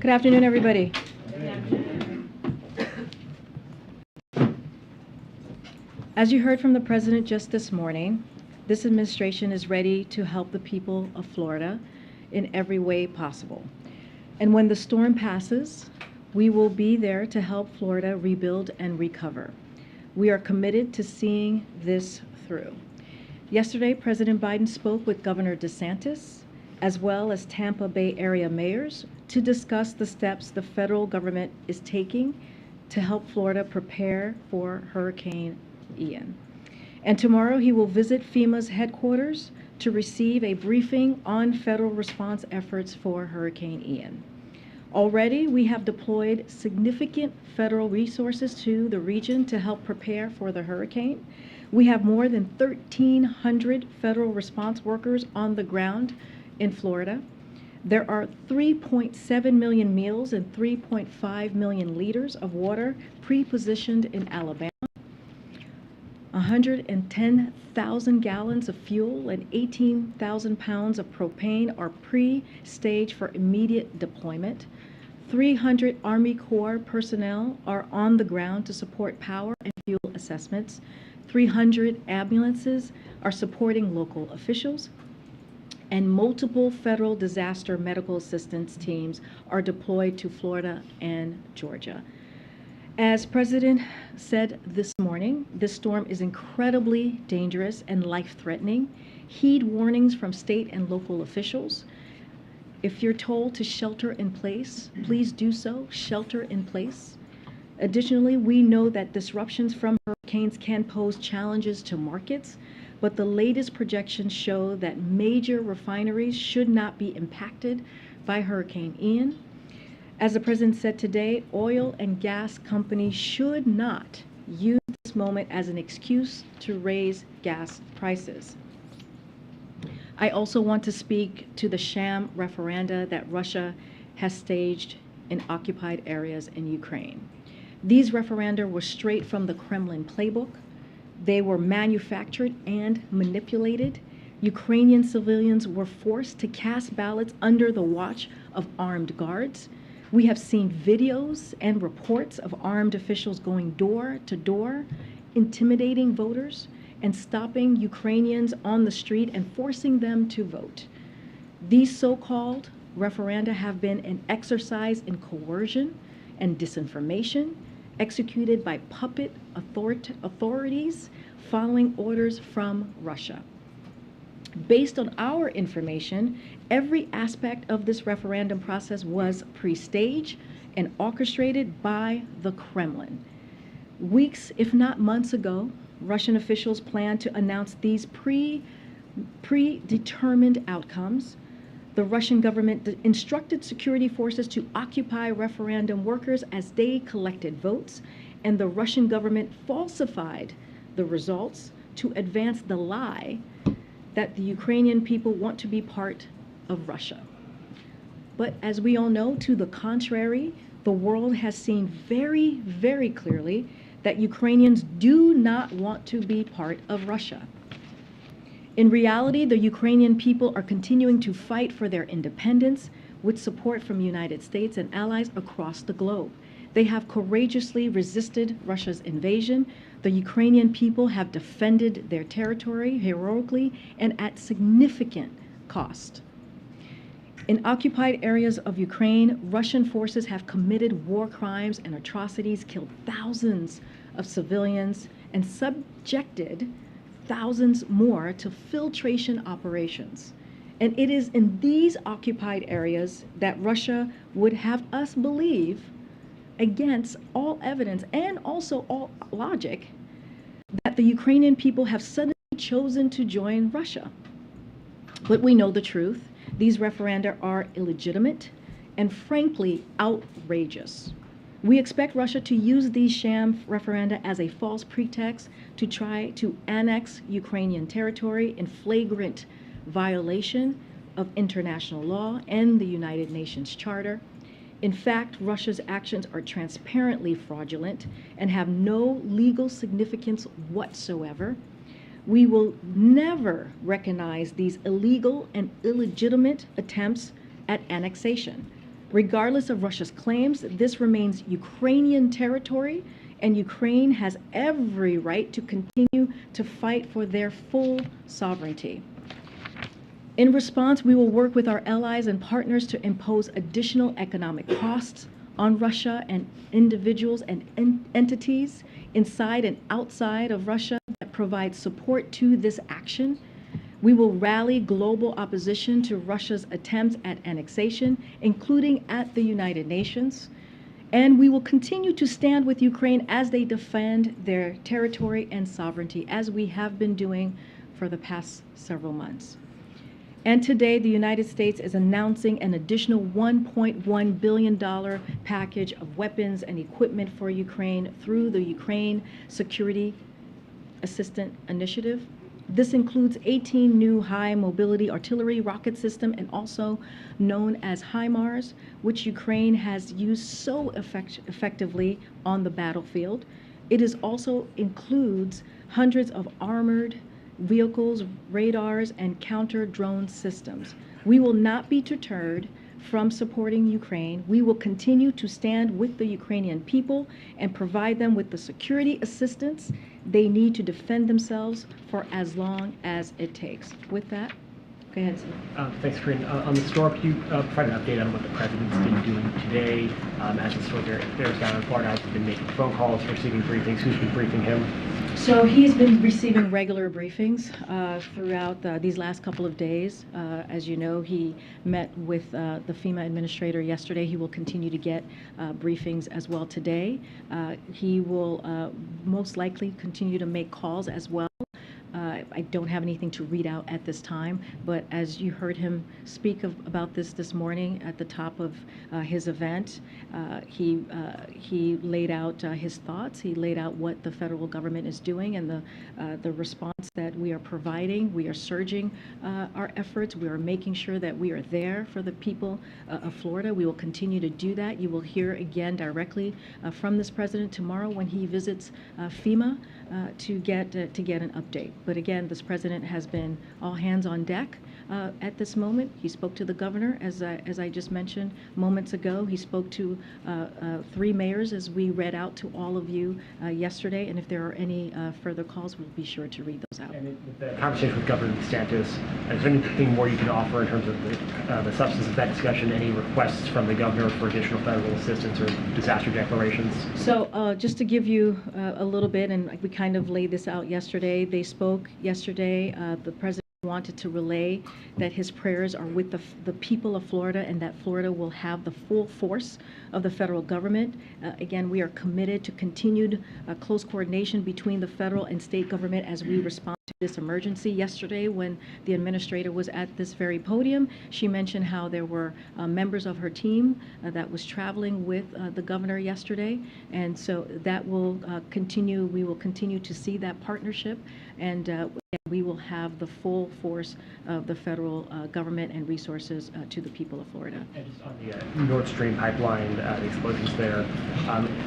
Good afternoon, everybody. As you heard from the President just this morning, this administration is ready to help the people of Florida in every way possible. And when the storm passes, we will be there to help Florida rebuild and recover. We are committed to seeing this through. Yesterday, President Biden spoke with Governor DeSantis, as well as Tampa Bay area mayors, to discuss the steps the federal government is taking to help Florida prepare for Hurricane Ian. And tomorrow he will visit FEMA's headquarters to receive a briefing on federal response efforts for Hurricane Ian. Already, we have deployed significant federal resources to the region to help prepare for the hurricane. We have more than 1,300 federal response workers on the ground in Florida. There are 3.7 million meals and 3.5 million liters of water pre-positioned in Alabama. 110,000 gallons of fuel and 18,000 pounds of propane are pre-staged for immediate deployment. 300 Army Corps personnel are on the ground to support power and fuel assessments. 300 ambulances are supporting local officials, and multiple federal disaster medical assistance teams are deployed to Florida and Georgia. As President said this morning, this storm is incredibly dangerous and life-threatening. Heed warnings from state and local officials. If you're told to shelter in place, please do so, shelter in place. Additionally, we know that disruptions from hurricanes can pose challenges to markets, but the latest projections show that major refineries should not be impacted by Hurricane Ian. As the President said today, oil and gas companies should not use this moment as an excuse to raise gas prices. I also want to speak to the sham referenda that Russia has staged in occupied areas in Ukraine. These referenda were straight from the Kremlin playbook. They were manufactured and manipulated. Ukrainian civilians were forced to cast ballots under the watch of armed guards. We have seen videos and reports of armed officials going door to door, intimidating voters and stopping Ukrainians on the street and forcing them to vote. These so-called referenda have been an exercise in coercion and disinformation, executed by puppet authorities following orders from Russia. Based on our information, every aspect of this referendum process was pre-staged and orchestrated by the Kremlin. Weeks, if not months ago, Russian officials planned to announce these predetermined outcomes. The Russian government instructed security forces to occupy referendum workers as they collected votes, and the Russian government falsified the results to advance the lie that the Ukrainian people want to be part of Russia. But as we all know, to the contrary, the world has seen very, very clearly that Ukrainians do not want to be part of Russia. In reality, the Ukrainian people are continuing to fight for their independence with support from the United States and allies across the globe. They have courageously resisted Russia's invasion. The Ukrainian people have defended their territory heroically and at significant cost. In occupied areas of Ukraine, Russian forces have committed war crimes and atrocities, killed thousands of civilians, and subjected thousands more to filtration operations. And it is in these occupied areas that Russia would have us believe, against all evidence and also all logic, that the Ukrainian people have suddenly chosen to join Russia. But we know the truth. These referenda are illegitimate and frankly outrageous. We expect Russia to use these sham referenda as a false pretext to try to annex Ukrainian territory in flagrant violation of international law and the United Nations Charter. In fact, Russia's actions are transparently fraudulent and have no legal significance whatsoever. We will never recognize these illegal and illegitimate attempts at annexation. Regardless of Russia's claims, this remains Ukrainian territory, and Ukraine has every right to continue to fight for their full sovereignty. In response, we will work with our allies and partners to impose additional economic costs on Russia and individuals and entities inside and outside of Russia that provide support to this action. We will rally global opposition to Russia's attempts at annexation, including at the United Nations. And we will continue to stand with Ukraine as they defend their territory and sovereignty, as we have been doing for the past several months. And today, the United States is announcing an additional $1.1 billion package of weapons and equipment for Ukraine through the Ukraine Security Assistance Initiative. This includes 18 new high-mobility artillery rocket system, and also known as HIMARS, which Ukraine has used so effectively on the battlefield. It is also includes hundreds of armored vehicles, radars, and counter-drone systems. We will not be deterred from supporting Ukraine. We will continue to stand with the Ukrainian people and provide them with the security assistance they need to defend themselves for as long as it takes. With that, go ahead, Steve. Thanks, Karine. On the store, can you provide an update on what the president's been doing today? As the store bears down in Florida, has he been making phone calls, receiving briefings? Who's been briefing him? So he's been receiving regular briefings throughout these last couple of days. As you know, he met with the FEMA administrator yesterday. He will continue to get briefings as well today. He will most likely continue to make calls as well. I don't have anything to read out at this time, but as you heard him speak about this morning at the top of his event, he laid out his thoughts. He laid out what the federal government is doing and the response that we are providing. We are surging our efforts. We are making sure that we are there for the people of Florida. We will continue to do that. You will hear again directly from this president tomorrow when he visits FEMA to get an update. But again, this president has been all hands on deck at this moment. He spoke to the governor, as I just mentioned moments ago. He spoke to 3 mayors, as we read out to all of you yesterday. And if there are any further calls, we'll be sure to read those out. And with the conversation with Governor DeSantis, is there anything more you can offer in terms of the substance of that discussion? Any requests from the governor for additional federal assistance or disaster declarations? So just to give you a little bit, and we kind of laid this out yesterday, they spoke yesterday. The president wanted to relay that his prayers are with the people of Florida, and that Florida will have the full force of the federal government. Again, we are committed to continued close coordination between the federal and state government as we respond to this emergency. Yesterday, when the administrator was at this very podium, she mentioned how there were members of her team that was traveling with the governor yesterday, and so that will continue. We will continue to see that partnership, and we will have the full force of the federal government and resources to the people of Florida. And just on the Nord Stream pipeline, the explosions there,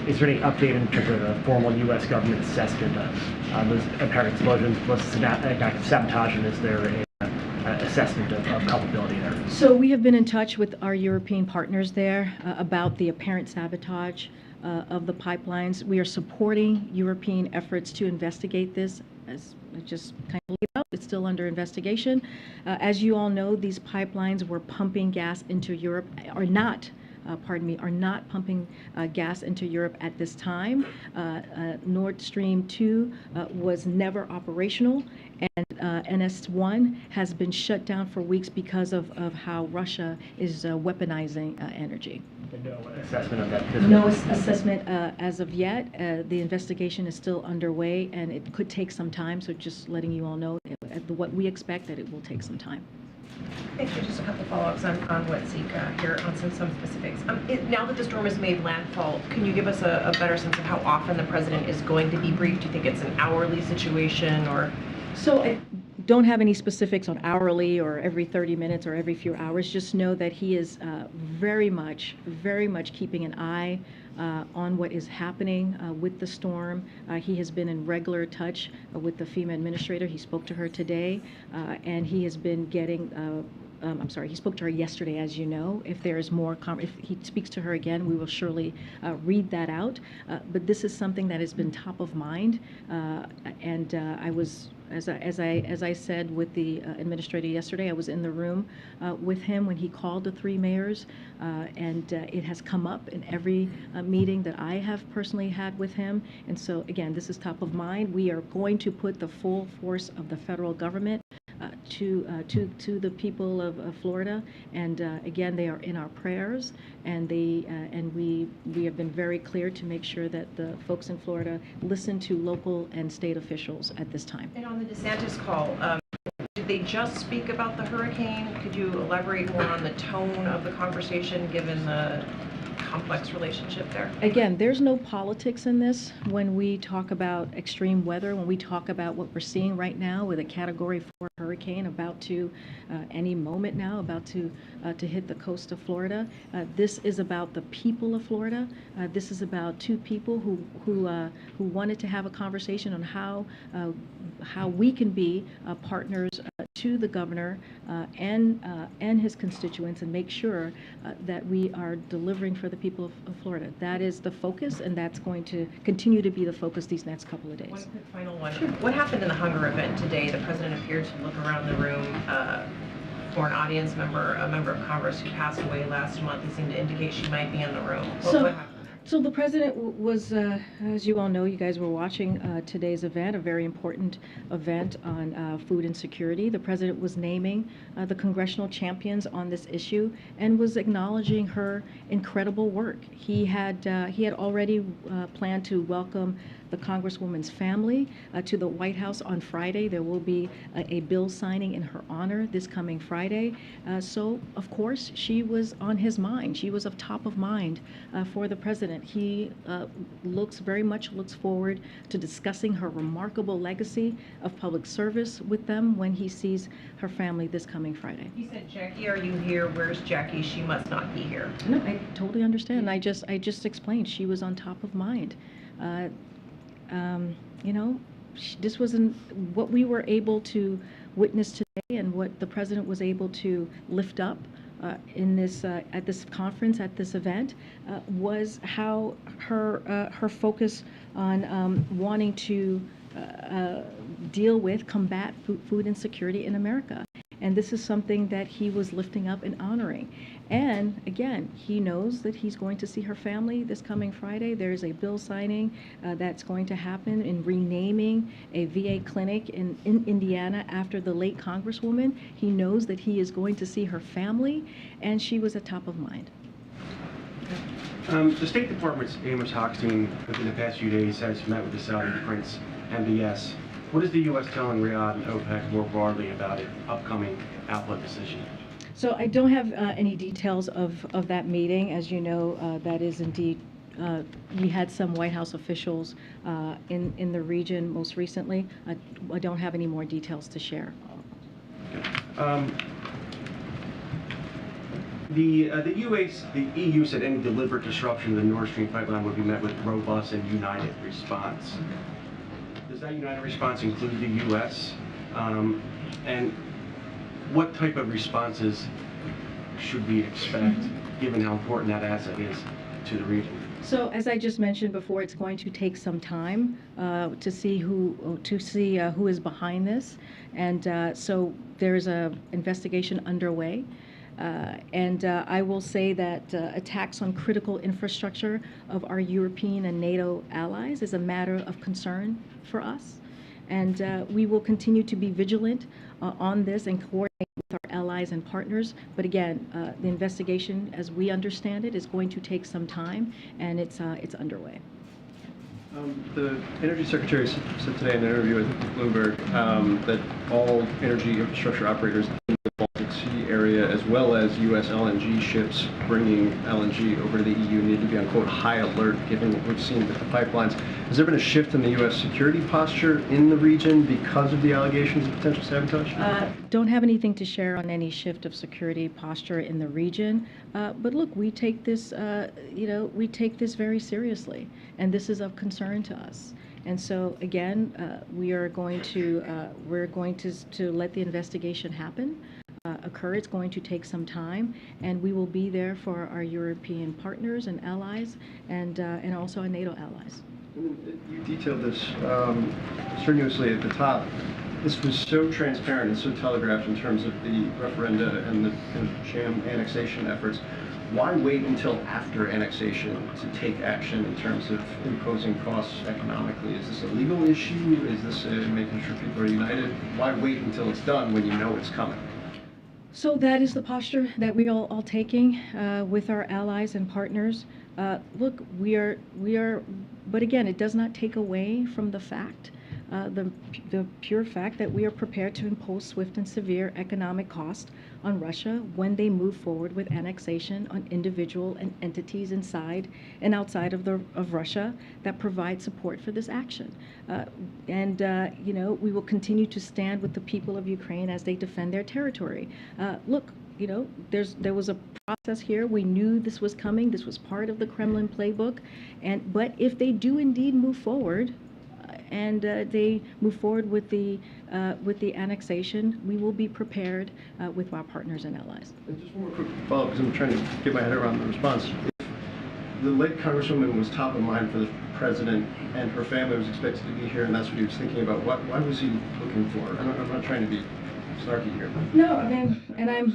is there any update in terms of a formal U.S. government assessment of those apparent explosions? Was this an act of sabotage, and is there an assessment of culpability there? So we have been in touch with our European partners there about the apparent sabotage of the pipelines. We are supporting European efforts to investigate this. As I just kind of laid out, it's still under investigation. As you all know, these pipelines were pumping gas into Europe, are not pumping gas into Europe at this time. Nord Stream 2 was never operational, and NS1 has been shut down for weeks because of how Russia is weaponizing energy. No assessment of that? No assessment as of yet. The investigation is still underway, and it could take some time, so just letting you all know what we expect, that it will take some time. Thank you. Just a couple follow-ups on what Zika here on some specifics. Now that the storm has made landfall, can you give us a better sense of how often the president is going to be briefed? Do you think it's an hourly situation, or? So I don't have any specifics on hourly or every 30 minutes or every few hours. Just know that he is very much keeping an eye on what is happening with the storm. He has been in regular touch with the FEMA administrator. He spoke to her today, and he has been getting I'm sorry, he spoke to her yesterday, as you know. If there is more, if he speaks to her again, we will surely read that out. But this is something that has been top of mind, and I was, as I said with the administrator yesterday, I was in the room with him when he called the three mayors, and it has come up in every meeting that I have personally had with him. And so again, this is top of mind. We are going to put the full force of the federal government to the people of Florida, and again, they are in our prayers, and we have been very clear to make sure that the folks in Florida listen to local and state officials at this time. And on the DeSantis call, did they just speak about the hurricane? Could you elaborate more on the tone of the conversation given the complex relationship there? Again, there's no politics in this when we talk about extreme weather, when we talk about what we're seeing right now with a Category 4 hurricane about to, any moment now, about to hit the coast of Florida. This is about the people of Florida. This is about two people who wanted to have a conversation on how we can be partners to the governor and his constituents, and make sure that we are delivering for the people of Florida. That is the focus, and that's going to continue to be the focus these next couple of days. One quick final one. Sure. What happened in the hunger event today? The president appeared to look around the room for an audience member, a member of Congress who passed away last month. He seemed to indicate she might be in the room. What happened there? So the president was, as you all know, you guys were watching today's event, a very important event on food insecurity. The president was naming the congressional champions on this issue and was acknowledging her incredible work. He had already planned to welcome the Congresswoman's family to the White House on Friday. There will be a bill signing in her honor this coming Friday. So, of course, she was on his mind. She was of top of mind for the president. He very much looks forward to discussing her remarkable legacy of public service with them when he sees her family this coming Friday. He said, "Jackie, are you here? Where's Jackie? She must not be here." No, I totally understand. I just explained she was on top of mind. You know, this wasn't what we were able to witness today, and what the president was able to lift up in this at this conference, at this event, was how her focus on wanting to deal with, combat food insecurity in America. And this is something that he was lifting up and honoring. And again, he knows that he's going to see her family this coming Friday. There's a bill signing that's going to happen in renaming a VA clinic in Indiana after the late Congresswoman. He knows that he is going to see her family, and she was at top of mind. The State Department's Amos Hochstein, within the past few days, has met with the Saudi Prince MBS. What is the U.S. telling Riyadh and OPEC more broadly about its upcoming output decision? So I don't have any details of that meeting. As you know, that is indeed, we had some White House officials in the region most recently. I don't have any more details to share. Okay. The EU said any deliberate disruption of the Nord Stream pipeline would be met with robust and united response. Does that united response include the U.S.? And what type of responses should we expect, given how important that asset is to the region? So, as I just mentioned before, it's going to take some time to see who is behind this, and so there's an investigation underway. And I will say that attacks on critical infrastructure of our European and NATO allies is a matter of concern for us. And we will continue to be vigilant on this and coordinate with our allies and partners. But again, the investigation, as we understand it, is going to take some time, and it's underway. The Energy Secretary said today in an interview with Bloomberg that all energy infrastructure operators in the Baltic Sea area, as well as U.S. LNG ships bringing LNG over to the EU, need to be on, quote, high alert, given what we've seen with the pipelines. Has there been a shift in the U.S. security posture in the region because of the allegations of potential sabotage? Don't have anything to share on any shift of security posture in the region. But look, we take this, we take this very seriously, and this is of concern to us. And so we're going to let the investigation happen. occur. It's going to take some time, and we will be there for our European partners and allies, and also our NATO allies. You detailed this strenuously at the top. This was so transparent and so telegraphed in terms of the referenda and the sham annexation efforts. Why wait until after annexation to take action in terms of imposing costs economically? Is this a legal issue? Is this making sure people are united? Why wait until it's done when you know it's coming? So that is the posture that we are all taking with our allies and partners. Look, we are, but again, it does not take away from the fact, the pure fact that we are prepared to impose swift and severe economic cost on Russia when they move forward with annexation on individual and entities inside and outside of Russia that provide support for this action. You know, we will continue to stand with the people of Ukraine as they defend their territory. Look, you know, there was a process here. We knew this was coming. This was part of the Kremlin playbook. But if they do indeed move forward, and they move forward with the annexation, we will be prepared with our partners and allies. And just one more quick follow-up, because I'm trying to get my head around the response. If the late Congresswoman was top of mind for the president, and her family was expected to be here, and that's what he was thinking about, why was he looking for her? I'm not trying to be snarky here. No, I mean, and I'm...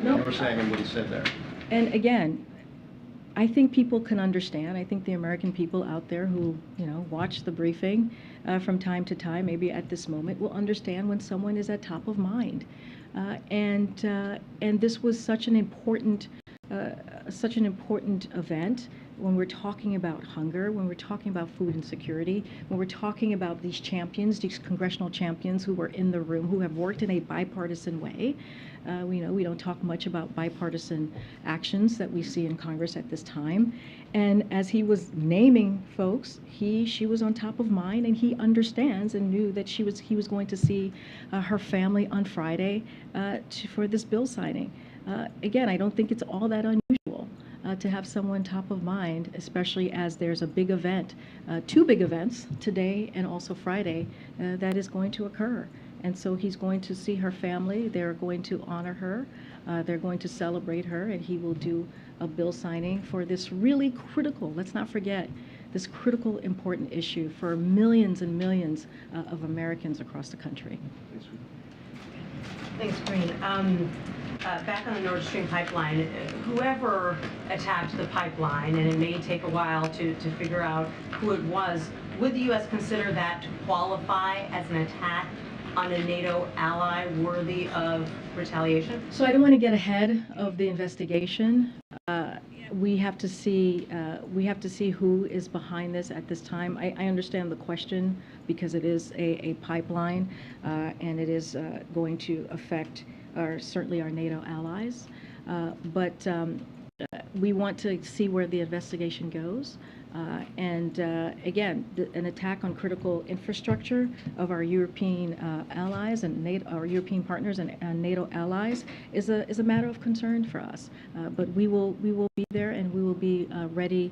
No. What you were saying and what he said there. And again, I think people can understand. I think the American people out there who, you know, watch the briefing from time to time, maybe at this moment, will understand when someone is at top of mind. And this was such an important event when we're talking about hunger, when we're talking about food insecurity, when we're talking about these champions, these congressional champions who were in the room, who have worked in a bipartisan way. We don't talk much about bipartisan actions that we see in Congress at this time. And as he was naming folks, she was on top of mind, and he understands and knew that he was going to see her family on Friday for this bill signing. Again, I don't think it's all that unusual to have someone top of mind, especially as there's a big event, two big events today and also Friday that is going to occur. And so he's going to see her family. They're going to honor her. They're going to celebrate her, and he will do a bill signing for this really critical, let's not forget, this critical, important issue for millions and millions of Americans across the country. Thanks, Karine. Back on the Nord Stream pipeline, whoever attacked the pipeline, and it may take a while to figure out who it was, would the U.S. consider that to qualify as an attack on a NATO ally worthy of retaliation? So I don't want to get ahead of the investigation. We have to see who is behind this at this time. I understand the question because it is a pipeline, and it is going to affect certainly our NATO allies. But we want to see where the investigation goes. Again, an attack on critical infrastructure of our European allies and NATO, our European partners and NATO allies is a matter of concern for us. But we will be there, and we will be ready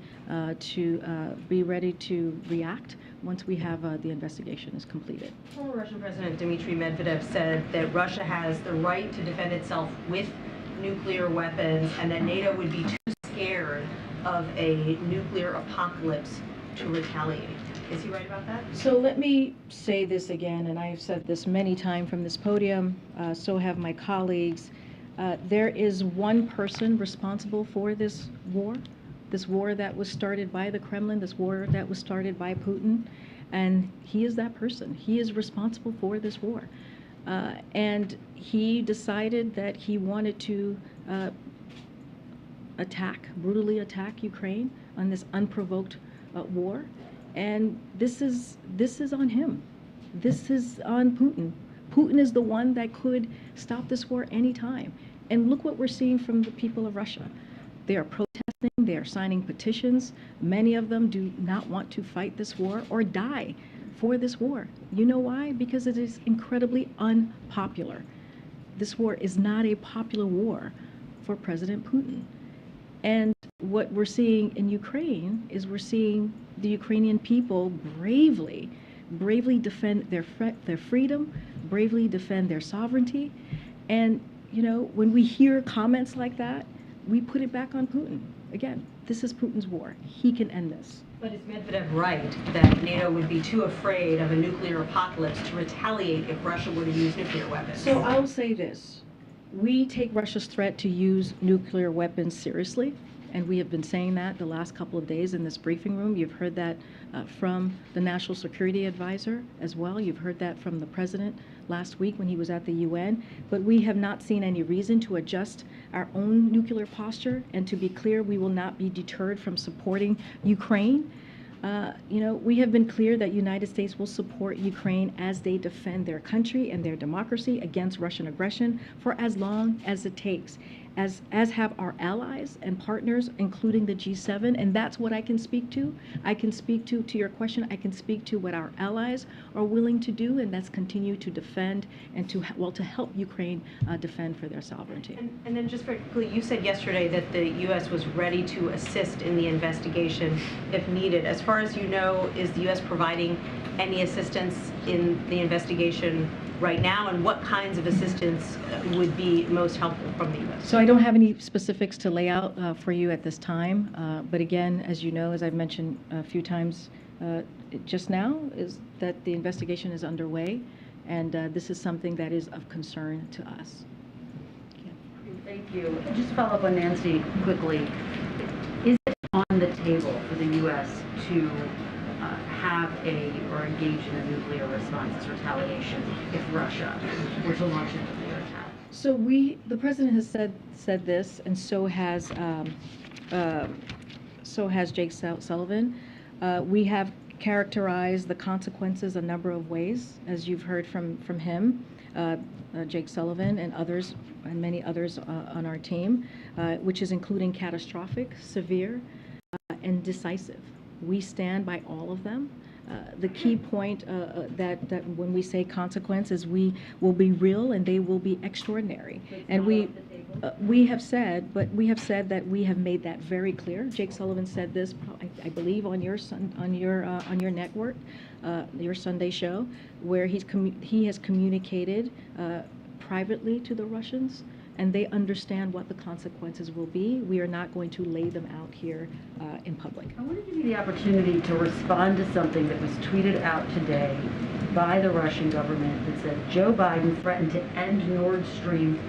to react once we have the investigation is completed. Former Russian President Dmitry Medvedev said that Russia has the right to defend itself with nuclear weapons, and that NATO would be too scared of a nuclear apocalypse to retaliate. Is he right about that? So let me say this again, and I have said this many times from this podium, so have my colleagues. There is one person responsible for this war that was started by the Kremlin, this war that was started by Putin, and he is that person. He is responsible for this war. And he decided that he wanted to brutally attack Ukraine on this unprovoked war, and this is on him. This is on Putin. Putin is the one that could stop this war anytime. And look what we're seeing from the people of Russia. They are protesting, they are signing petitions. Many of them do not want to fight this war or die for this war. You know why? Because it is incredibly unpopular. This war is not a popular war for President Putin. And what we're seeing in Ukraine is we're seeing the Ukrainian people bravely defend their freedom, bravely defend their sovereignty. And, you know, when we hear comments like that, we put it back on Putin. Again, this is Putin's war. He can end this. But is Medvedev right that NATO would be too afraid of a nuclear apocalypse to retaliate if Russia were to use nuclear weapons? So I'll say this. We take Russia's threat to use nuclear weapons seriously, and we have been saying that the last couple of days in this briefing room. You've heard that from the National Security Advisor as well. You've heard that from the President last week when he was at the UN. But we have not seen any reason to adjust our own nuclear posture. And to be clear, we will not be deterred from supporting Ukraine. You know, we have been clear that United States will support Ukraine as they defend their country and their democracy against Russian aggression for as long as it takes, as have our allies and partners, including the G7, and that's what I can speak to. I can speak to your question, I can speak to what our allies are willing to do, and that's continue to defend and to help Ukraine defend for their sovereignty. And then just very quickly, you said yesterday that the U.S. was ready to assist in the investigation if needed. As far as you know, is the U.S. providing any assistance in the investigation right now, and what kinds of assistance would be most helpful from the U.S.? So I don't have any specifics to lay out for you at this time, but again, as you know, as I've mentioned a few times just now, is that the investigation is underway, and this is something that is of concern to us. Thank you. Just to follow up on Nancy quickly, is it on the table for the U.S. to have or engage in a nuclear response as retaliation if Russia were to launch a nuclear attack? So the president has said this, and so has Jake Sullivan. We have characterized the consequences a number of ways, as you've heard from him, Jake Sullivan and others, and many others on our team, which is including catastrophic, severe, and decisive. We stand by all of them. The key point that when we say consequences, we will be real and they will be extraordinary. And we have said that we have made that very clear. Jake Sullivan said this, I believe, on your network, your Sunday show, where he has communicated privately to the Russians, and they understand what the consequences will be. We are not going to lay them out here in public. I want to give you the opportunity to respond to something that was tweeted out today by the Russian government that said Joe Biden threatened to end Nord Stream.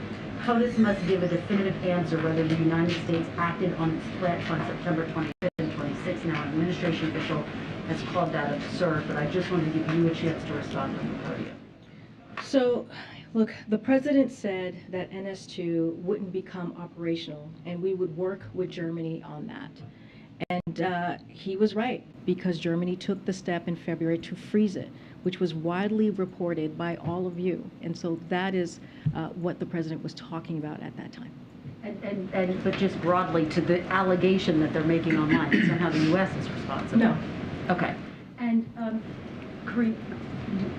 POTUS must give a definitive answer whether the United States acted on its threat on September 25th and 26th. Now, an administration official has called that absurd, but I just wanted to give you a chance to respond on the podium. So, look, the president said that NS2 wouldn't become operational, and we would work with Germany on that. And he was right, because Germany took the step in February to freeze it, which was widely reported by all of you. And so that is what the president was talking about at that time. But just broadly to the allegation that they're making online, that somehow the U.S. is responsible. No. Okay. And Karine,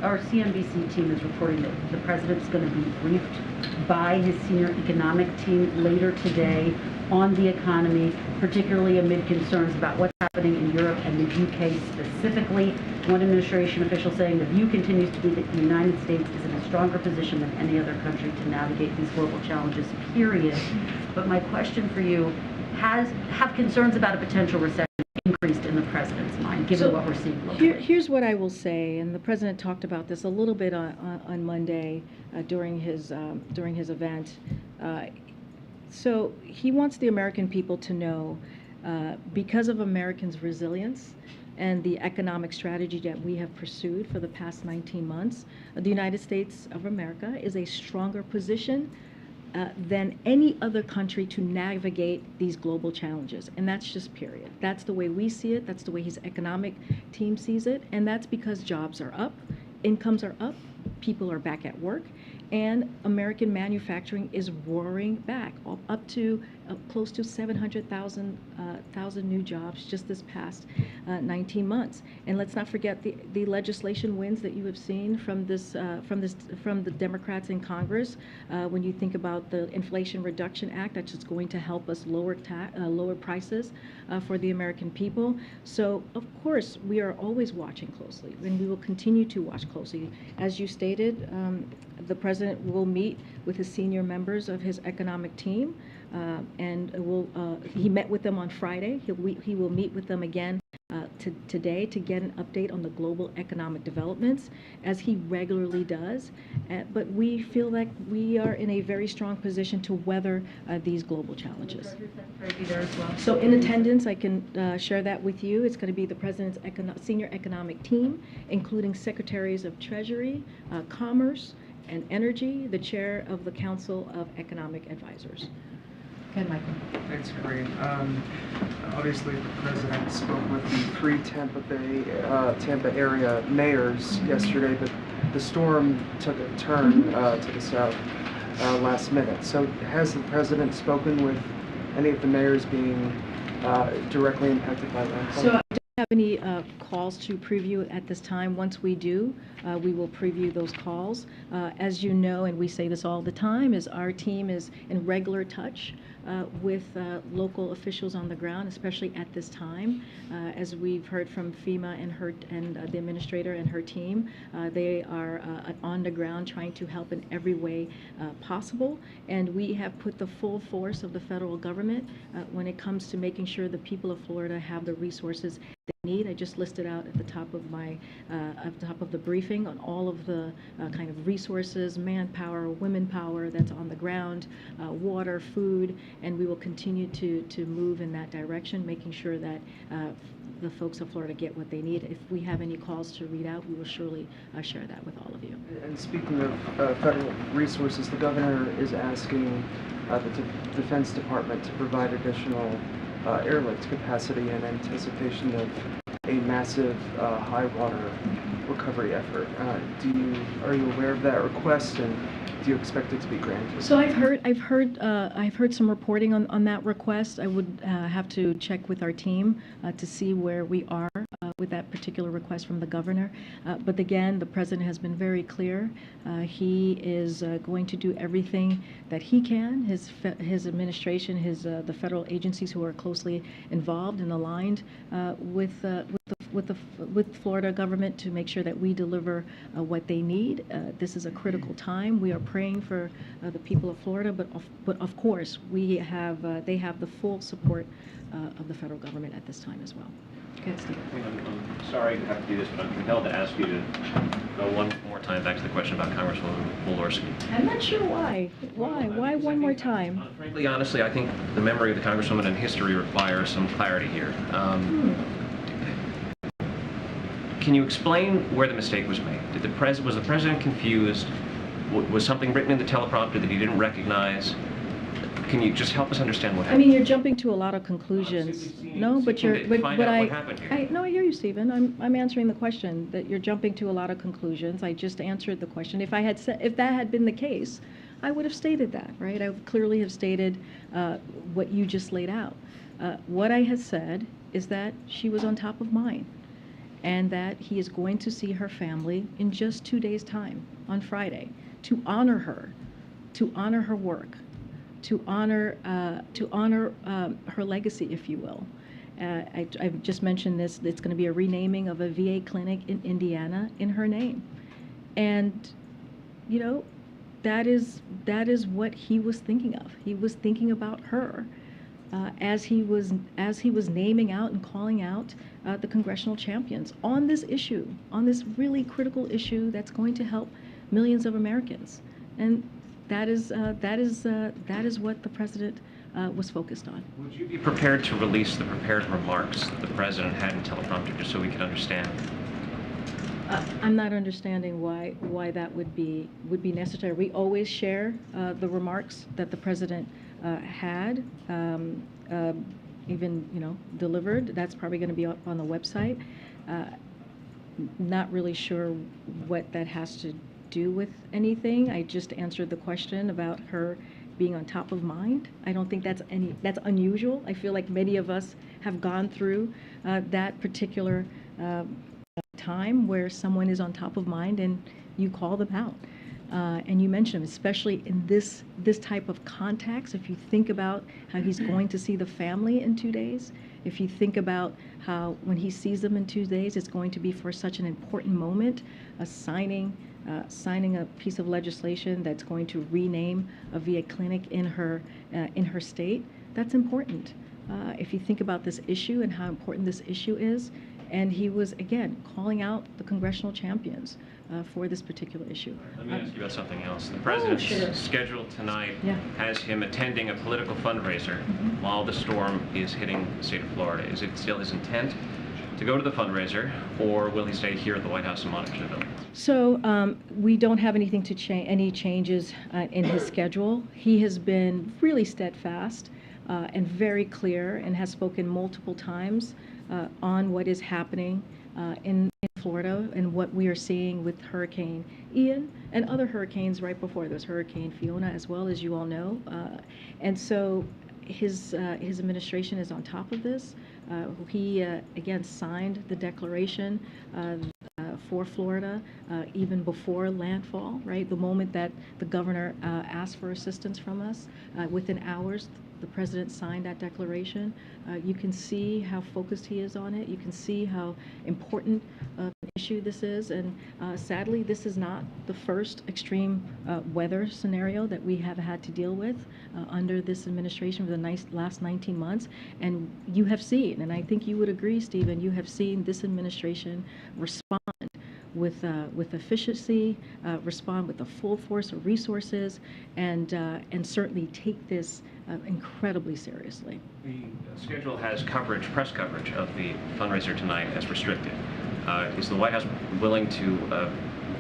our CNBC team is reporting that the president's going to be briefed by his senior economic team later today on the economy, particularly amid concerns about what's happening in Europe and the UK specifically. One administration official saying the view continues to be that the United States is in a stronger position than any other country to navigate these global challenges, period. But my question for you, have concerns about a potential recession increased in the president's mind, given what we're seeing globally? Here's what I will say, and the president talked about this a little bit on Monday during his event. So he wants the American people to know, because of Americans' resilience and the economic strategy that we have pursued for the past 19 months, the United States of America is a stronger position than any other country to navigate these global challenges. And that's just period. That's the way we see it. That's the way his economic team sees it. And that's because jobs are up, incomes are up, people are back at work, and American manufacturing is roaring back, up to close to 700,000 new jobs just this past 19 months. And let's not forget the legislation wins that you have seen from the Democrats in Congress. When you think about the Inflation Reduction Act, that's just going to help us lower prices for the American people. So of course we are always watching closely, and we will continue to watch closely. As you stated, the president will meet with his senior members of his economic team, and he met with them on Friday. He will meet with them again today to get an update on the global economic developments, as he regularly does. But we feel like we are in a very strong position to weather these global challenges. So in attendance, I can share that with you. It's going to be the President's senior economic team, including Secretaries of Treasury, Commerce, and Energy, the Chair of the Council of Economic Advisors. Okay, Michael. Thanks, Karine. Obviously, the president spoke with the three Tampa area mayors yesterday, but the storm took a turn to the south last minute. So has the president spoken with any of the mayors being directly impacted by landfall? So I don't have any calls to preview at this time. Once we do, we will preview those calls. As you know, and we say this all the time, is our team is in regular touch with local officials on the ground, especially at this time. As we've heard from FEMA and the administrator and her team, they are on the ground trying to help in every way possible. And we have put the full force of the federal government when it comes to making sure the people of Florida have the resources they need. I just listed out at the top of the briefing on all of the kind of resources, manpower, women power that's on the ground, water, food, and we will continue to move in that direction, making sure that the folks of Florida get what they need. If we have any calls to read out, we will surely share that with all of you. And speaking of federal resources, the governor is asking the Defense Department to provide additional airlift capacity in anticipation of a massive high water recovery effort. Are you aware of that request, and do you expect it to be granted? So I've heard some reporting on that request. I would have to check with our team to see where we are with that particular request from the governor. But again, the president has been very clear. He is going to do everything that he can. His administration, the federal agencies who are closely involved and aligned with Florida government to make sure that we deliver what they need. This is a critical time. We are praying for the people of Florida, but of course they have the full support of the federal government at this time as well. Okay, Steve. I'm sorry to have to do this, but I'm compelled to ask you to go one more time back to the question about Congresswoman Walorski. I'm not sure why. Why one more time? Frankly, honestly, I think the memory of the Congresswoman and history requires some clarity here. Can you explain where the mistake was made? Was the president confused? Was something written in the teleprompter that he didn't recognize? Can you just help us understand what happened? I mean, you're jumping to a lot of conclusions. No, but you're. Find out what happened here. I hear you, Stephen. I'm answering the question that you're jumping to a lot of conclusions. I just answered the question. If that had been the case, I would have stated that, right? I would clearly have stated what you just laid out. What I had said is that she was on top of mind, and that he is going to see her family in just 2 days' time on Friday to honor her work, to honor her legacy, if you will. I've just mentioned this. It's going to be a renaming of a VA clinic in Indiana in her name, and you know, that is what he was thinking of. He was thinking about her as he was naming out and calling out the congressional champions on this issue, on this really critical issue that's going to help millions of Americans, and that is what the president was focused on. Would you be prepared to release the prepared remarks that the president had in teleprompter, just so we can understand? I'm not understanding why that would be necessary. We always share the remarks that the president had, even delivered. That's probably going to be up on the website. Not really sure what that has to do with anything. I just answered the question about her being on top of mind. I don't think that's unusual. I feel like many of us have gone through that particular time where someone is on top of mind and you call them out. And you mentioned, especially in this type of context, if you think about how he's going to see the family in 2 days, if you think about how when he sees them in 2 days, it's going to be for such an important moment, signing a piece of legislation that's going to rename a VA clinic in her state, that's important. If you think about this issue and how important this issue is, and he was, again, calling out the congressional champions for this particular issue. Let me ask you about something else. The president's schedule tonight has him attending a political fundraiser while the storm is hitting the state of Florida. Is it still his intent to go to the fundraiser, or will he stay here at the White House and monitor the bill? So we don't have anything to any changes in his schedule. He has been really steadfast and very clear and has spoken multiple times on what is happening in Florida and what we are seeing with Hurricane Ian and other hurricanes right before. There's Hurricane Fiona as well, as you all know. And so his administration is on top of this. He, again, signed the declaration for Florida even before landfall, right? The moment that the governor asked for assistance from us, within hours, the president signed that declaration. You can see how focused he is on it. You can see how important an issue this is. And sadly, this is not the first extreme weather scenario that we have had to deal with under this administration for the last 19 months. And you have seen, and I think you would agree, Stephen, you have seen this administration respond with efficiency, respond with a full force of resources, and certainly take this incredibly seriously. The schedule has coverage, press coverage of the fundraiser tonight as restricted. Is the White House willing to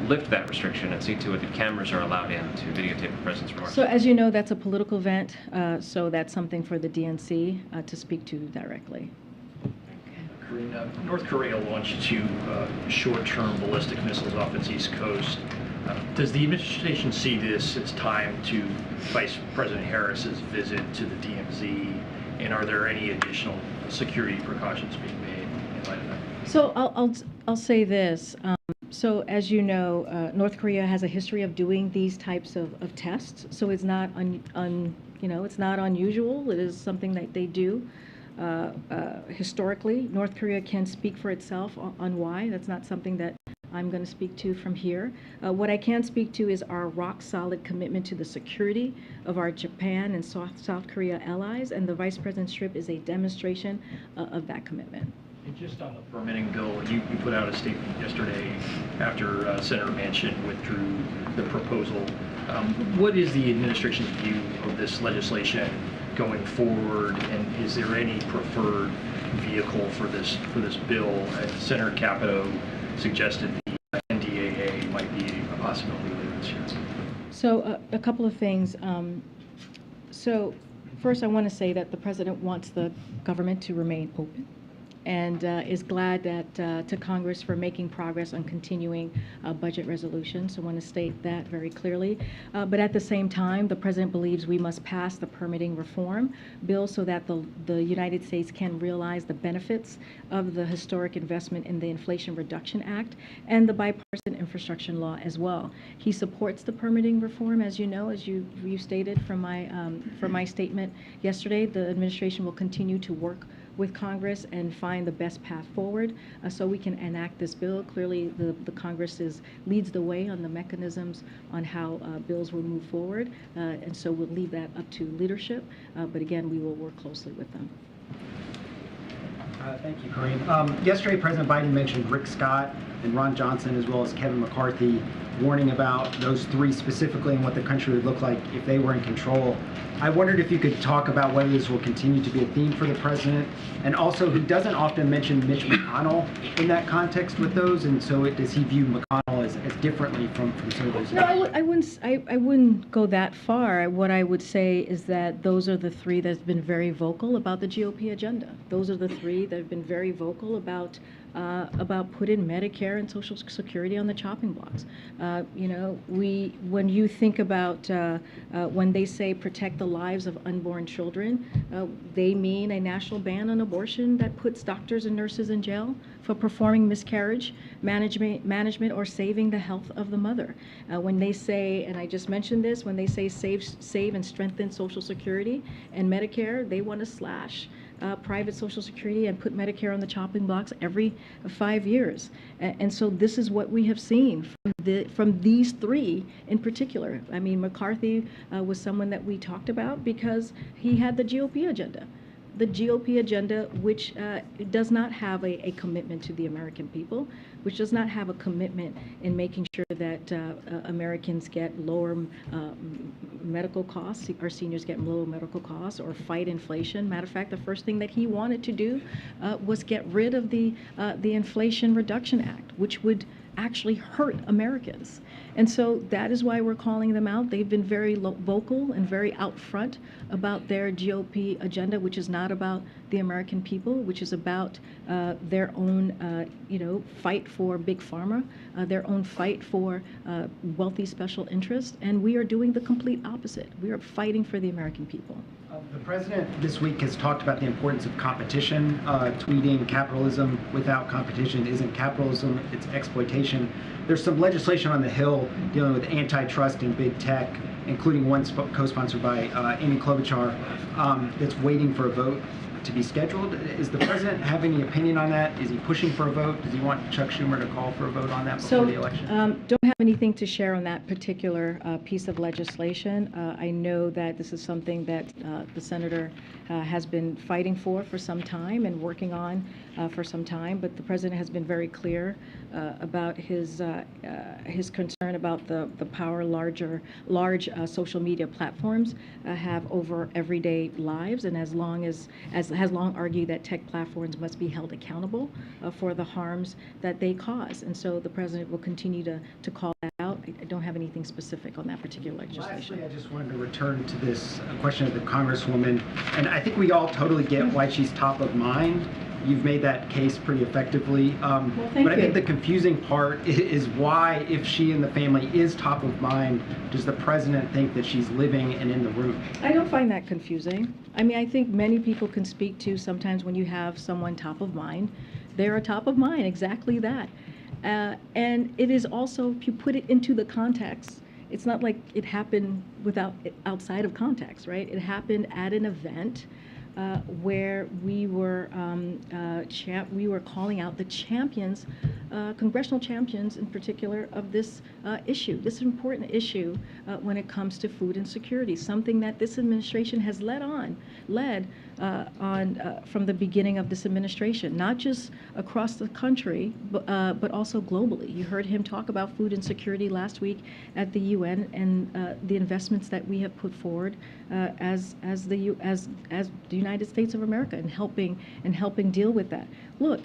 lift that restriction and see to it that cameras are allowed in to videotape the president's remarks? So as you know, that's a political event, so that's something for the DNC to speak to directly. Karine, North Korea launched 2 short-term ballistic missiles off its east coast. Does the administration see this as time to Vice President Harris's visit to the DMZ, and are there any additional security precautions being made in light of that? So I'll say this. So as you know, North Korea has a history of doing these types of tests. So it's not it's not unusual. It is something that they do. Historically, North Korea can speak for itself on why. That's not something that I'm going to speak to from here. What I can speak to is our rock-solid commitment to the security of our Japan and South Korea allies, and the Vice President's trip is a demonstration of that commitment. And just on the permitting bill, you put out a statement yesterday after Senator Manchin withdrew the proposal. What is the administration's view of this legislation going forward, and is there any preferred vehicle for this bill? Senator Capito suggested the NDAA might be a possibility later this year. So a couple of things. So first, I want to say that the president wants the government to remain open, and is glad that to Congress for making progress on continuing budget resolutions. So I want to state that very clearly. But at the same time, the president believes we must pass the permitting reform bill so that the United States can realize the benefits of the historic investment in the Inflation Reduction Act and the bipartisan infrastructure law as well. He supports the permitting reform, as you know, as you stated from my statement yesterday. The administration will continue to work with Congress and find the best path forward so we can enact this bill. Clearly, the Congress leads the way on the mechanisms on how bills will move forward, and so we'll leave that up to leadership, but again, we will work closely with them. Thank you, Karine. Yesterday, President Biden mentioned Rick Scott and Ron Johnson, as well as Kevin McCarthy, warning about those 3 specifically and what the country would look like if they were in control. I wondered if you could talk about whether this will continue to be a theme for the president, and also he doesn't often mention Mitch McConnell in that context with those, and so does he view McConnell as differently from some of those? No, I wouldn't go that far. What I would say is that those are the 3 that have been very vocal about the GOP agenda. Those are the 3 that have been very vocal about about putting Medicare and Social Security on the chopping blocks. When you think about when they say protect the lives of unborn children, they mean a national ban on abortion that puts doctors and nurses in jail for performing miscarriage management or saving the health of the mother. When they say, and I just mentioned this, when they say save and strengthen Social Security and Medicare, they want to slash private Social Security and put Medicare on the chopping blocks every 5 years. And so this is what we have seen from these three in particular. I mean, McCarthy was someone that we talked about because he had the GOP agenda. The GOP agenda, which does not have a commitment to the American people, which does not have a commitment in making sure that Americans get lower medical costs, our seniors get lower medical costs, or fight inflation. Matter of fact, the first thing that he wanted to do was get rid of the Inflation Reduction Act, which would actually hurt Americans. And so that is why we're calling them out. They've been very vocal and very out front about their GOP agenda, which is not about the American people, which is about their own, fight for big pharma, their own fight for wealthy special interests. And we are doing the complete opposite. We are fighting for the American people. The president this week has talked about the importance of competition, tweeting capitalism without competition isn't capitalism, it's exploitation. There's some legislation on the Hill dealing with antitrust and big tech, including one co-sponsored by Amy Klobuchar, that's waiting for a vote to be scheduled. Is the president have any opinion on that? Is he pushing for a vote? Does he want Chuck Schumer to call for a vote on that before the election? Don't have anything to share on that particular piece of legislation. I know that this is something that the senator has been fighting for some time and working on for some time, but the president has been very clear about his concern about the power large social media platforms have over everyday lives, and has long argued that tech platforms must be held accountable for the harms that they cause. And so the president will continue to call that out. I don't have anything specific on that particular legislation. Lastly, I just wanted to return to this question of the Congresswoman, and I think we all totally get why she's top of mind. You've made that case pretty effectively. But I think the confusing part is why, if she and the family is top of mind, does the president think that she's living and in the room? I don't find that confusing. I mean, I think many people can speak to sometimes when you have someone top of mind, they're a top of mind, exactly that. And it is also, if you put it into the context, it's not like it happened outside of context, right? It happened at an event where we were calling out the champions, congressional champions in particular, of this issue, this important issue when it comes to food insecurity, something that this administration has led on from the beginning of this administration, not just across the country, but also globally. You heard him talk about food insecurity last week at the UN and the investments that we have put forward as the United States of America in helping deal with that. Look,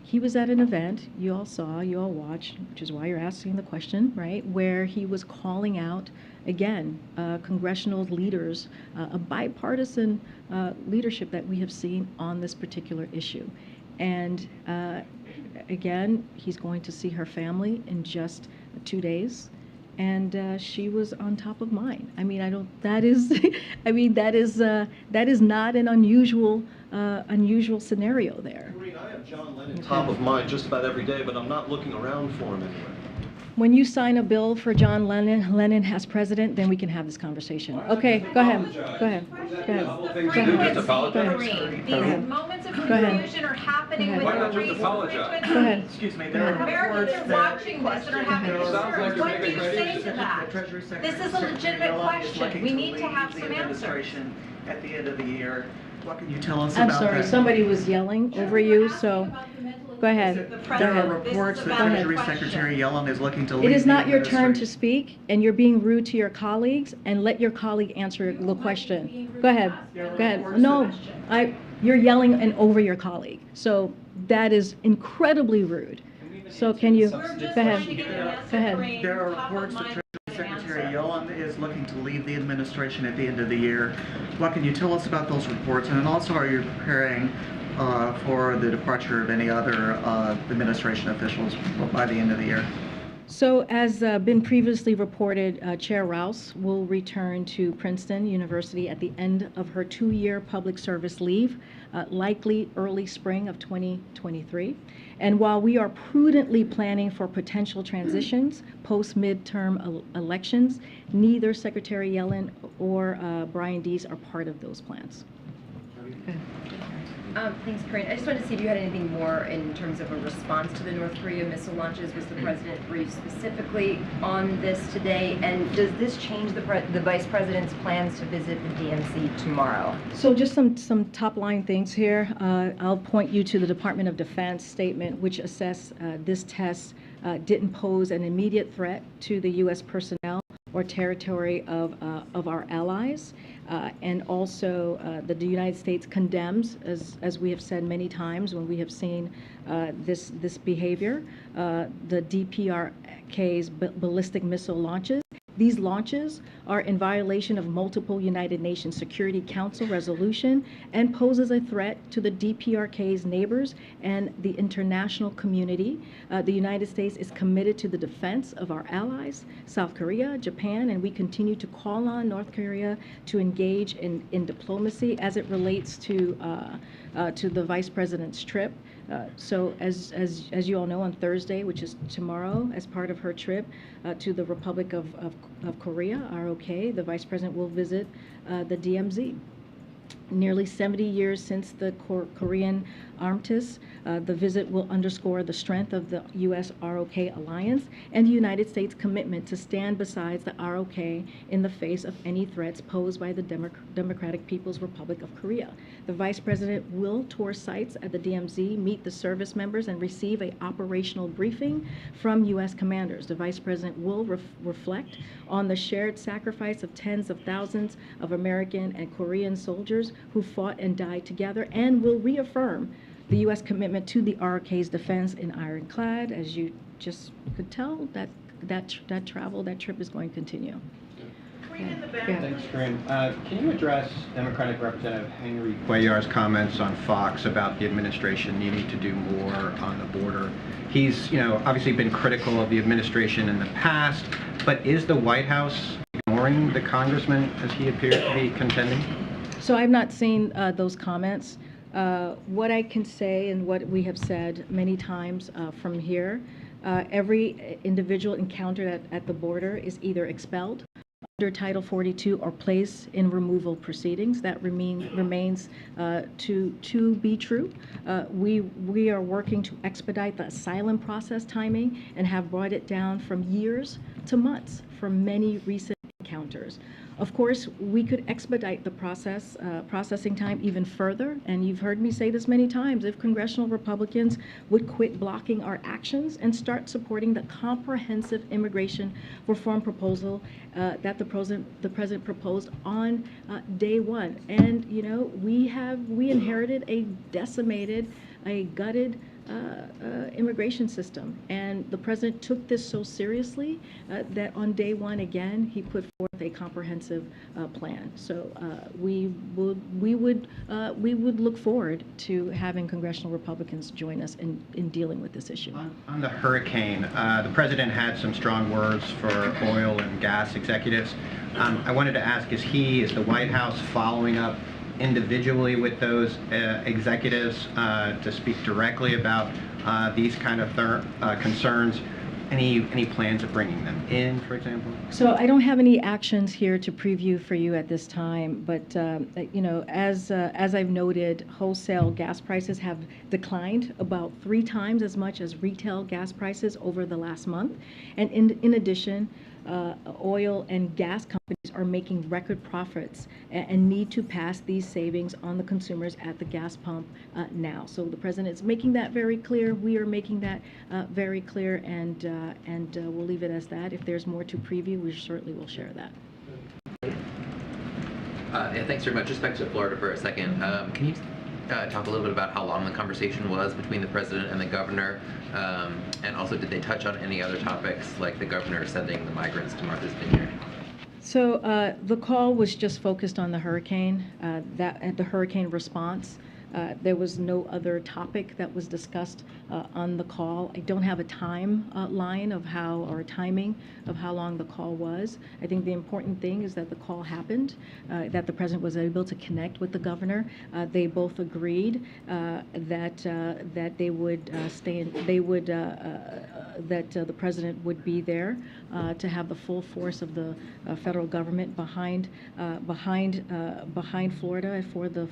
he was at an event, you all saw, you all watched, which is why you're asking the question, right, where he was calling out, again, congressional leaders, a bipartisan leadership that we have seen on this particular issue. And again, he's going to see her family in just 2 days. And she was on top of mind. I mean, that is not an unusual scenario there. Karine, I have John Lennon top of mind just about every day, but I'm not looking around for him anywhere. When you sign a bill for John Lennon as president, then we can have this conversation. Okay, go ahead. These moments of confusion are happening with the three constituents. Go ahead. Excuse me, there are Americans are watching this and are having concerns. What do you say to The that? Treasury Secretary This is a legitimate question. We need to have some answers. At the end of the year. What can you tell us I'm about sorry, that? somebody was yelling over you, so go ahead. There are reports that Treasury Secretary Yellen is looking to leave It is not the your turn to administration. speak, and you're being rude to your colleagues, and let your colleague answer the question. Go ahead. Go ahead. No, you're yelling and over your colleague, so that is incredibly rude. So can you, go ahead. Go ahead. There are reports that Treasury Secretary Yellen is looking to leave the administration at the end of the year. What can you tell us about those reports? And also, are you preparing for the departure of any other administration officials by the end of the year? So as been previously reported, Chair Rouse will return to Princeton University at the end of her 2-year public service leave, likely early spring of 2023. And while we are prudently planning for potential transitions post-midterm elections, neither Secretary Yellen or Brian Deese are part of those plans. Thanks, Karine. I just wanted to see if you had anything more in terms of a response to the North Korea missile launches. Was the president briefed specifically on this today? And does this change the vice president's plans to visit the DMZ tomorrow? So just some top line things here. I'll point you to the Department of Defense statement, which assessed this test didn't pose an immediate threat to the U.S. personnel or territory of our allies. And also the United States condemns, as we have said many times when we have seen this behavior, the DPRK's ballistic missile launches. These launches are in violation of multiple United Nations Security Council resolution and poses a threat to the DPRK's neighbors and the international community. The United States is committed to the defense of our allies, South Korea, Japan, and we continue to call on North Korea to engage in diplomacy as it relates to the Vice President's trip. So as you all know, on Thursday, which is tomorrow, as part of her trip to the Republic of Korea, ROK, the Vice President will visit the DMZ. Nearly 70 years since the Korean armistice, the visit will underscore the strength of the U.S. ROK alliance and the United States' commitment to stand beside the ROK in the face of any threats posed by the Democratic People's Republic of Korea. The Vice President will tour sites at the DMZ, meet the service members, and receive an operational briefing from U.S. commanders. The Vice President will reflect on the shared sacrifice of tens of thousands of American and Korean soldiers who fought and died together, and will reaffirm the U.S. commitment to the ROK's defense in ironclad. As you just could tell, that trip is going to continue. Thanks, Karine. Can you address Democratic Representative Henry Cuellar's comments on Fox about the administration needing to do more on the border? He's, obviously been critical of the administration in the past, but is the White House ignoring the congressman as he appears to be contending? So I've not seen those comments. What I can say, and what we have said many times from here, every individual encountered at the border is either expelled under Title 42 or placed in removal proceedings. That remains to be true. We are working to expedite the asylum process timing and have brought it down from years to months for many recent encounters. Of course, we could expedite the processing time even further, and you've heard me say this many times, if congressional Republicans would quit blocking our actions and start supporting the comprehensive immigration reform proposal that the president proposed on day one. And we inherited a decimated, a gutted immigration system, and the president took this so seriously that on day one again he put forth a comprehensive plan. So we would look forward to having congressional Republicans join us in dealing with this issue. On the hurricane, the president had some strong words for oil and gas executives. I wanted to ask, is the White House following up individually with those executives to speak directly about these kind of concerns? Any plans of bringing them in, for example? So I don't have any actions here to preview for you at this time, but as I've noted, wholesale gas prices have declined about 3 times as much as retail gas prices over the last month, and in addition, oil and gas companies are making record profits and need to pass these savings on the consumers at the gas pump now. So the president is making that very clear. We are making that very clear, and we'll leave it as that. If there's more to preview, we certainly will share that. Yeah, thanks very much. Just back to Florida for a second. Can you talk a little bit about how long the conversation was between the president and the governor? And also, did they touch on any other topics, like the governor sending the migrants to Martha's Vineyard? So the call was just focused on the hurricane, the hurricane response. There was no other topic that was discussed on the call. I don't have a timeline of how, or timing of how long the call was. I think the important thing is that the call happened, that the president was able to connect with the governor. They both agreed that they would that the president would be there to have the full force of the federal government behind Florida for the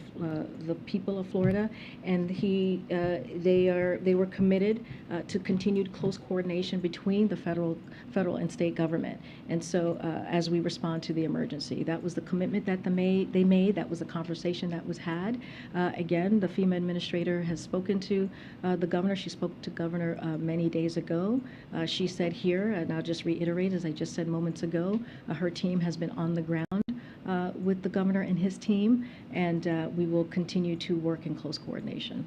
people of Florida, and they were committed to continued close coordination between the federal and state government. And so as we respond to the emergency, that was the commitment that they made. That was the conversation that was had. Again, the FEMA administrator has spoken to the governor. She spoke to governor many days ago. She said here, and I'll just reiterate, as I just said moments ago, her team has been on the ground with the governor and his team, and we will continue to work in close coordination.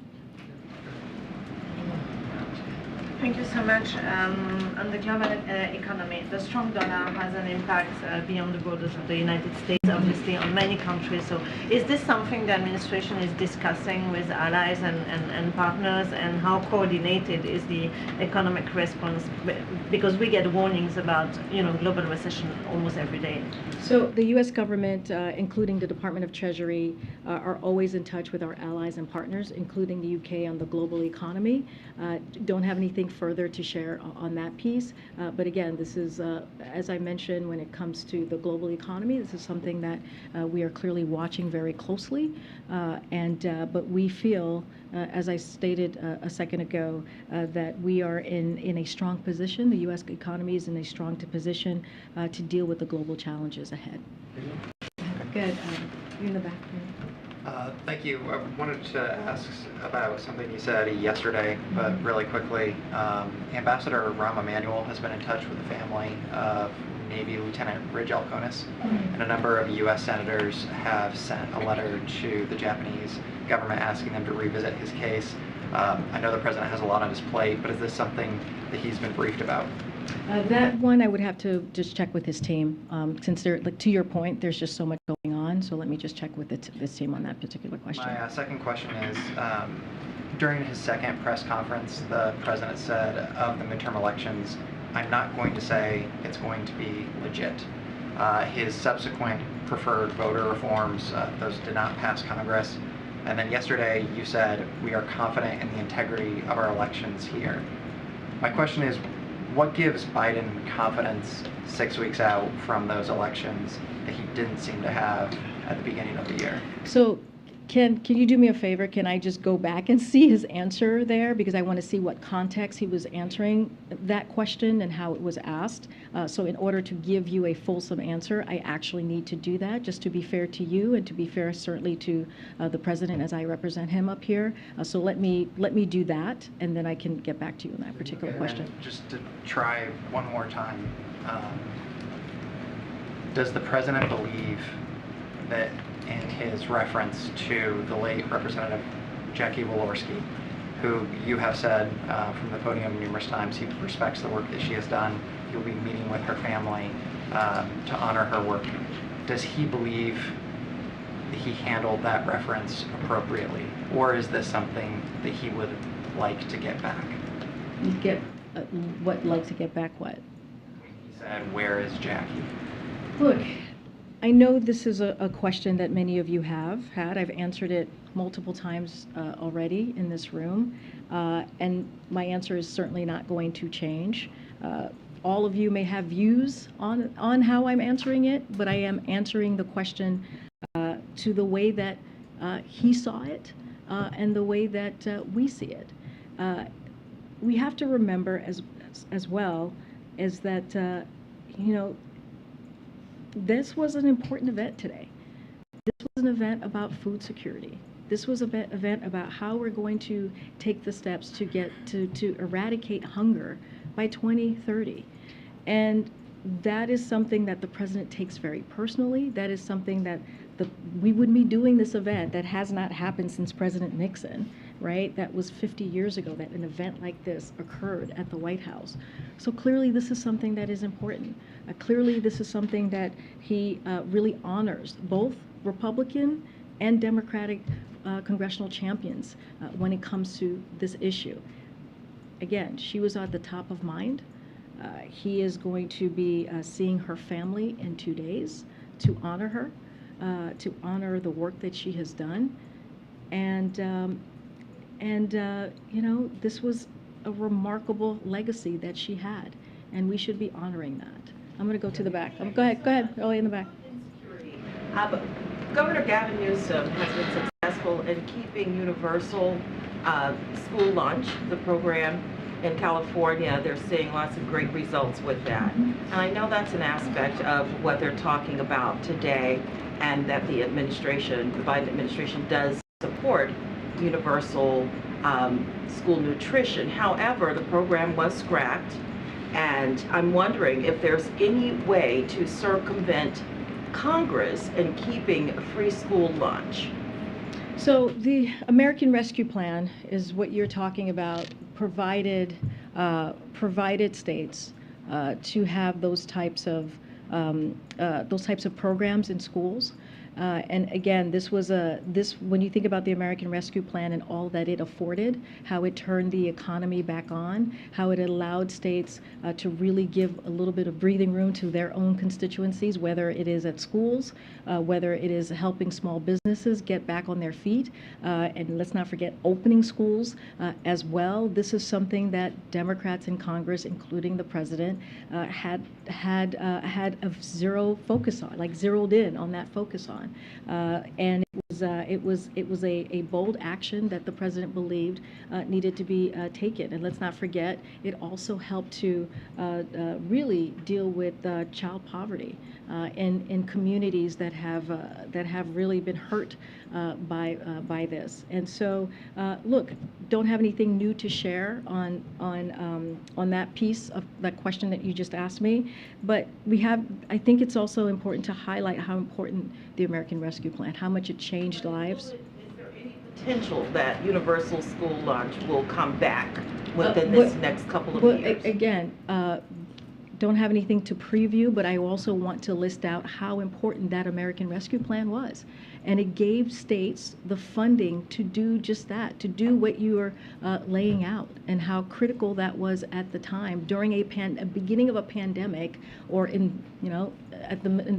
Thank you so much. On the global economy, the strong dollar has an impact beyond the borders of the United States, obviously, on many countries. So is this something the administration is discussing with allies and partners, and how coordinated is the economic response? Because we get warnings about, global recession almost every day. So the U.S. government, including the Department of Treasury, are always in touch with our allies and partners, including the UK, on the global economy. Don't have anything further to share on that piece. But again, this is, as I mentioned, when it comes to the global economy, this is something that we are clearly watching very closely. But we feel, as I stated a second ago, that we are in a strong position. The U.S. economy is in a strong position to deal with the global challenges ahead. Good. You're in the back. Thank you. I wanted to ask about something you said yesterday, but really quickly. Ambassador Rahm Emanuel has been in touch with the family of Navy Lieutenant Ridge Alconis, and a number of U.S. senators have sent a letter to the Japanese government asking them to revisit his case. I know the president has a lot on his plate, but is this something that he's been briefed about? That one I would have to just check with his team, since to your point, there's just so much going on. So let me just check with this team on that particular question. My second question is, during his second press conference, the president said of the midterm elections, I'm not going to say it's going to be legit. His subsequent preferred voter reforms, those did not pass Congress. And then yesterday you said, we are confident in the integrity of our elections here. My question is, what gives Biden confidence 6 weeks out from those elections that he didn't seem to have at the beginning of the year? So can you do me a favor? Can I just go back and see his answer there? Because I want to see what context he was answering that question and how it was asked. So in order to give you a fulsome answer, I actually need to do that, just to be fair to you and to be fair certainly to the president as I represent him up here. So let me do that, and then I can get back to you on that particular question. Just to try one more time, does the president believe that in his reference to the late Representative Jackie Walorski, who you have said from the podium numerous times he respects the work that she has done, he'll be meeting with her family to honor her work. Does he believe that he handled that reference appropriately, or is this something that he would like to get back? Like to get back what? He said, where is Jackie? Look, I know this is a question that many of you have had. I've answered it multiple times already in this room, and my answer is certainly not going to change. All of you may have views on how I'm answering it, but I am answering the question to the way that he saw it and the way that we see it. We have to remember as well is that, this was an important event today. This was an event about food security. This was an event about how we're going to take the steps to get to eradicate hunger by 2030. And that is something that the president takes very personally. That is something that we would be doing this event that has not happened since President Nixon, right? That was 50 years ago that an event like this occurred at the White House. So clearly this is something that is important. Clearly this is something that he really honors, both Republican and Democratic congressional champions when it comes to this issue. Again, she was at the top of mind. He is going to be seeing her family in 2 days to honor her, to honor the work that she has done. And you know, this was a remarkable legacy that she had, and we should be honoring that. I'm going to go to the back. Go ahead, Ellie in the back. Governor Gavin Newsom has been successful in keeping universal school lunch, the program in California. They're seeing lots of great results with that. And I know that's an aspect of what they're talking about today, and that the administration, the Biden administration, does support universal school nutrition. However, the program was scrapped, and I'm wondering if there's any way to circumvent Congress in keeping a free school lunch. So the American Rescue Plan is what you're talking about, provided states to have those types of programs in schools. And again, when you think about the American Rescue Plan and all that it afforded, how it turned the economy back on, how it allowed states to really give a little bit of breathing room to their own constituencies, whether it is at schools, whether it is helping small businesses get back on their feet, and let's not forget opening schools as well. This is something that Democrats in Congress, including the president, had a zero focus on, like zeroed in on that focus on. And it was a bold action that the president believed needed to be taken. And let's not forget, it also helped to really deal with child poverty in communities that have really been hurt by this. And so, look, don't have anything new to share on that piece of that question that you just asked me, but I think it's also important to highlight how important the American Rescue Plan, how much it changed lives. Is there any potential that universal school lunch will come back within this next couple of years? Again, don't have anything to preview, but I also want to list out how important that American Rescue Plan was. And it gave states the funding to do just that, to do what you are laying out, and how critical that was at the time during a beginning of a pandemic, or in, you know,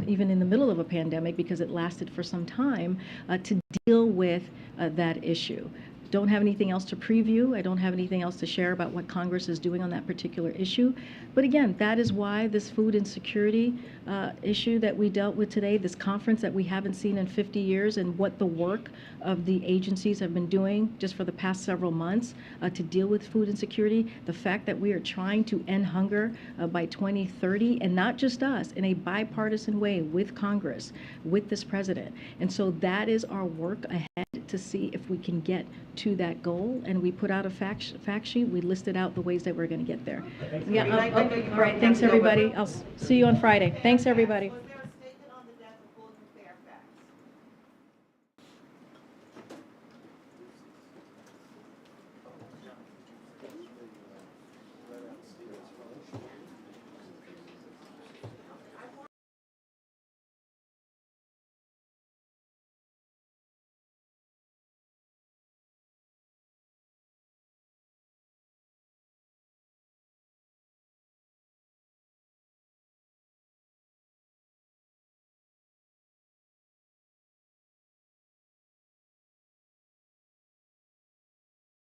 even in the middle of a pandemic, because it lasted for some time, to deal with that issue. Don't have anything else to preview. I don't have anything else to share about what Congress is doing on that particular issue. But again, that is why this food insecurity issue that we dealt with today, this conference that we haven't seen in 50 years, and what the work of the agencies have been doing just for the past several months to deal with food insecurity, the fact that we are trying to end hunger by 2030, and not just us, in a bipartisan way with Congress, with this president. And so that is our work ahead, to see if we can get to that goal. And we put out a fact sheet. We listed out the ways that we're going to get there. Yeah. All right. Thanks, everybody. I'll see you on Friday. Thanks, everybody.